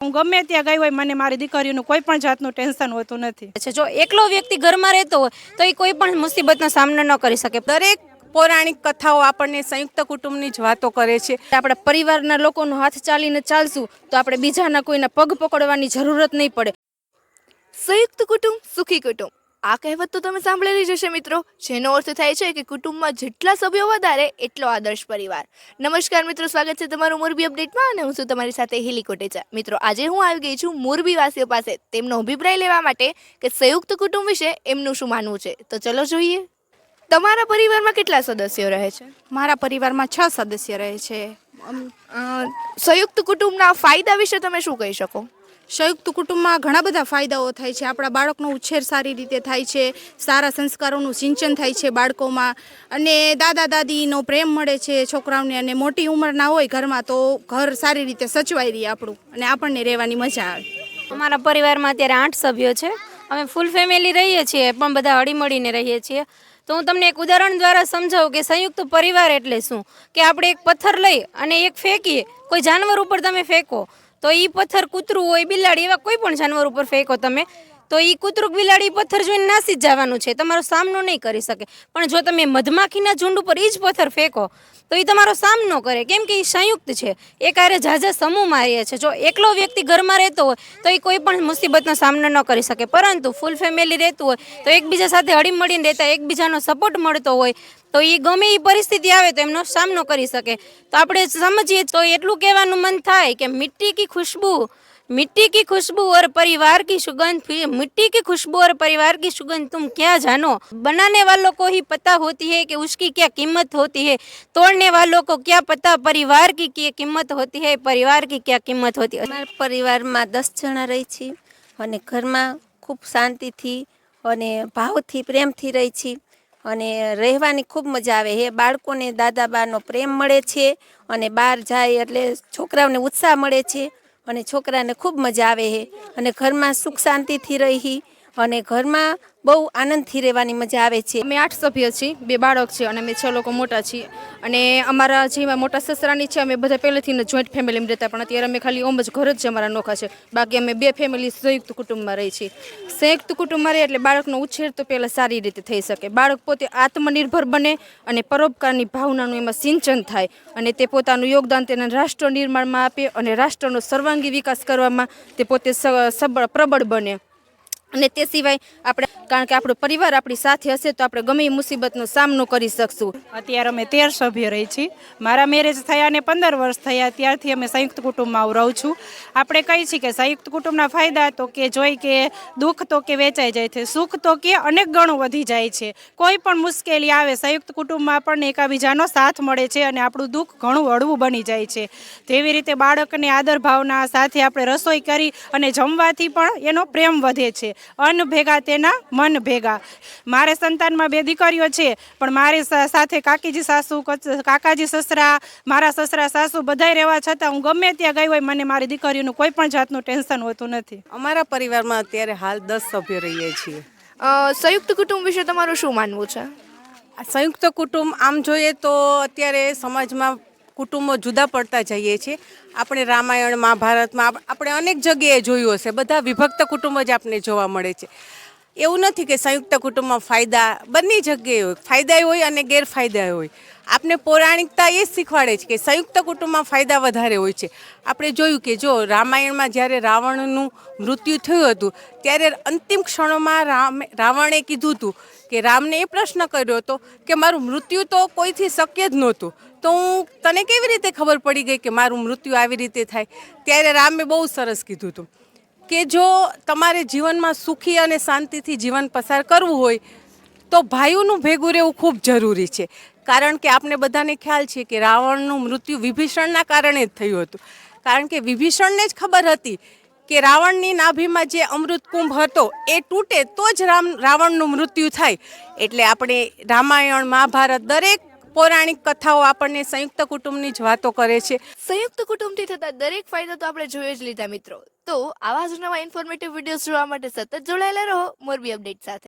હું ગમે ત્યાં ગઈ હોય મને મારી દીકરીનું કોઈ પણ જાતનું ટેન્શન હોતું નથી। જો એકલો વ્યક્તિ ઘરમાં રહેતો હોય તો એ કોઈ પણ મુસીબતનો સામનો ન કરી શકે। દરેક પૌરાણિક કથાઓ આપણને સંયુક્ત કુટુંબની જ વાતો કરે છે। આપણા પરિવારના લોકોનો હાથ ચાલીને ચાલશું તો આપણે બીજાના કોઈના પગ પકડવાની જરૂરત નહીં પડે। સંયુક્ત કુટુંબ સુખી કુટુંબ આ કહેવત તો તમે સાંભળેલી જ હશે મિત્રો, જેનો અર્થ થાય છે કે કુટુંબમાં જેટલા સભ્યો વધારે એટલો આદર્શ પરિવાર। નમસ્કાર મિત્રો, સ્વાગત છે તમારું મોરબી અપડેટમાં અને હું છું તમારી સાથે હિલી કોટેચા। મિત્રો આજે હું આવી ગઈ છું મોરબી વાસીઓ પાસે તેમનો અભિપ્રાય લેવા માટે કે સંયુક્ત કુટુંબ વિશે એમનું શું માનવું છે। તો ચલો જોઈએ। તમારા પરિવારમાં કેટલા સદસ્યો રહે છે? મારા પરિવારમાં 6 સદસ્ય રહે છે। સંયુક્ત કુટુંબના ફાયદા વિશે તમે શું કહી શકો? સંયુક્ત કુટુંબમાં ઘણા બધા ફાયદાઓ થાય છે। આપણા બાળકનો ઉછેર સારી રીતે થાય છે, સારા સંસ્કારોનું સિંચન થાય છે બાળકોમાં, અને દાદા દાદીનો પ્રેમ મળે છે છોકરાઓને, અને મોટી ઉંમરના હોય ઘરમાં તો ઘર સારી રીતે સચવાઈ રહે આપણું, અને આપણને રહેવાની મજા આવે। અમારા પરિવારમાં અત્યારે 8 સભ્યો છે। અમે ફૂલ ફેમિલી રહીએ છીએ, પણ બધા હળીમળીને રહીએ છીએ। તો હું તમને એક ઉદાહરણ દ્વારા સમજાવું કે સંયુક્ત પરિવાર એટલે શું। કે આપણે એક પથ્થર લઈ અને એક ફેંકીએ, કોઈ જાનવર ઉપર તમે ફેંકો તો એ પથ્થર કૂતરું હોય, બિલાડી, એવા કોઈ પણ જાનવર ઉપર ફેંકો તમે તો એ કૂતરું બિલાડી પથ્થર જોઈને નાસી જ જવાનું છે, તમારો સામનો નહીં કરી શકે। પણ જો તમે મધમાખીના ઝુંડ ઉપર એ જ પથ્થર ફેંકો તો એ તમારો સામનો કરે, કેમ કે એ સંયુક્ત છે, એ કાર્ય ઝાઝા સમૂહમાં રહે છે। જો એકલો વ્યક્તિ ઘરમાં રહેતો હોય તો એ કોઈ પણ મુસીબતનો સામનો ન કરી શકે, પરંતુ ફૂલ ફેમિલી રહેતું હોય તો એકબીજા સાથે હળીમળીને રહેતા, એકબીજાનો સપોર્ટ મળતો હોય તો એ ગમે એ પરિસ્થિતિ આવે તો એમનો સામનો કરી શકે। તો આપણે સમજીએ તો એટલું કહેવાનું મન થાય કે मिट्टी की खुशबू और परिवार की सुगंध, मिट्टी की खुशबू और परिवार की सुगंध तुम क्या जानो। बनाने वालों को ही पता होती है कि उसकी क्या कीमत होती है, तोड़ने वालों को क्या पता परिवार की क्या कीमत होती है, परिवार की क्या कीमत होती है। અમારા પરિવારમાં 10 જણા રહી છીએ અને ઘરમાં ખૂબ શાંતિથી અને ભાવથી પ્રેમથી રહી છીએ અને રહેવાની ખૂબ મજા આવે છે। બાળકોને દાદા બાનો પ્રેમ મળે છે અને બહાર જાય એટલે છોકરાઓને ઉત્સાહ મળે છે અને છોકરાને ખૂબ મજા આવે છે અને ઘરમાં સુખ શાંતિથી રહી અને ઘરમાં બહુ આનંદથી રહેવાની મજા આવે છે। અમે 8 સભ્ય છીએ, 2 બાળક છે અને અમે 6 લોકો મોટા છીએ। અને અમારા જેમાં મોટા સસરાની છે, અમે બધા પહેલેથી જોઈન્ટ ફેમિલીમાં રહેતા, પણ અત્યારે અમે ખાલી ઓમ જ ઘર જ અમારા નોખા છે, બાકી અમે 2 ફેમિલી સંયુક્ત કુટુંબમાં રહી છીએ। સંયુક્ત કુટુંબમાં રહે એટલે બાળકનો ઉછેર તો પહેલાં સારી રીતે થઈ શકે, બાળક પોતે આત્મનિર્ભર બને અને પરોપકારની ભાવનાનું એમાં સિંચન થાય અને તે પોતાનું યોગદાન તેના રાષ્ટ્ર નિર્માણમાં આપે અને રાષ્ટ્રનો સર્વાંગી વિકાસ કરવામાં તે પોતે પ્રબળ બને। અને તે સિવાય આપણે, કારણ કે આપણો પરિવાર આપણી સાથે હશે તો આપણે ગમે એ મુસીબતનો સામનો કરી શકશું। અત્યારે અમે 13 સભ્યો રહી છીએ। મારા મેરેજ થયા ને 15 વર્ષ થયા ત્યારથી અમે સંયુક્ત કુટુંબમાં હું રહું છું। આપણે કહી છીએ કે સંયુક્ત કુટુંબના ફાયદા તો કે જોઈ કે દુઃખ તો કે વેચાઈ જાય છે, સુખ તો કે અનેક ગણું વધી જાય છે। કોઈ પણ મુશ્કેલી આવે સંયુક્ત કુટુંબમાં આપણને એકાબીજાનો સાથ મળે છે અને આપણું દુઃખ ઘણું હળવું બની જાય છે। તેવી રીતે બાળકને આદર ભાવના સાથે આપણે રસોઈ કરી અને જમવાથી પણ એનો પ્રેમ વધે છે। અન્ન ભેગા તેના મન ભેગા। મારે સંતાનમાં 2 દીકરીઓ છે, પણ મારી સાથે કાકીજી સાસુ, કાકાજી સસરા, મારા સસરા સાસુ બધાય રહેવા છતાં હું ગમે ત્યાં ગઈ હોય મને મારી દીકરીનું કોઈ પણ જાતનું ટેન્શન હોતું નથી। અમારા પરિવારમાં અત્યારે હાલ 10 સભ્યો રહીએ છીએ। સંયુક્ત કુટુંબ વિશે તમારું શું માનવું છે? આ સંયુક્ત કુટુંબ આમ જોઈએ તો અત્યારે સમાજમાં કુટુંબો જુદા પડતા જઈએ છીએ। આપણે રામાયણ મહાભારતમાં આપણે અનેક જગ્યાએ જોયું હશે, બધા વિભક્ત કુટુંબ જ આપણને જોવા મળે છે। એવું નથી કે સંયુક્ત કુટુંબમાં ફાયદા બંને જગ્યાએ હોય, ફાયદા હોય અને ગેરફાયદા હોય। આપણે પૌરાણિકતા એ જ શીખવાડે છે કે સંયુક્ત કુટુંબમાં ફાયદા વધારે હોય છે। આપણે જોયું કે જો રામાયણમાં જ્યારે રાવણનું મૃત્યુ થયું હતું ત્યારે અંતિમ ક્ષણોમાં રાવણે કીધું હતું કે રામને એ પ્રશ્ન કર્યો હતો કે મારું મૃત્યુ તો કોઈથી શક્ય જ નહોતું, તો હું તને કેવી રીતે ખબર પડી ગઈ કે મારું મૃત્યુ આવી રીતે થાય। ત્યારે રામે બહુ સરસ કીધું હતું કે જો તમારે જીવનમાં સુખી અને શાંતિથી જીવન પસાર કરવું હોય તો ભાઈઓનું ભેગું રહેવું ખૂબ જરૂરી છે। કારણ કે આપણે બધાને ખ્યાલ છે કે રાવણનું મૃત્યુ વિભીષણના કારણે જ થયું હતું, કારણ કે વિભીષણને જ ખબર હતી કે રાવણની નાભીમાં જે અમૃત કુંભ હતો એ તૂટે તો જ રાવણનું મૃત્યુ થાય। એટલે આપણે રામાયણ મહાભારત દરેક પૌરાણિક કથાઓ આપણને સંયુક્ત કુટુંબની જ વાતો કરે છે। સંયુક્ત કુટુંબથી થતા દરેક ફાયદા તો આપણે જોઈ જ લીધા મિત્રો। તો આવા જ નવા ઇન્ફોર્મેટિવ વિડીયોઝ જોવા માટે સતત જોડાયેલા રહો મોરબી અપડેટ સાથે।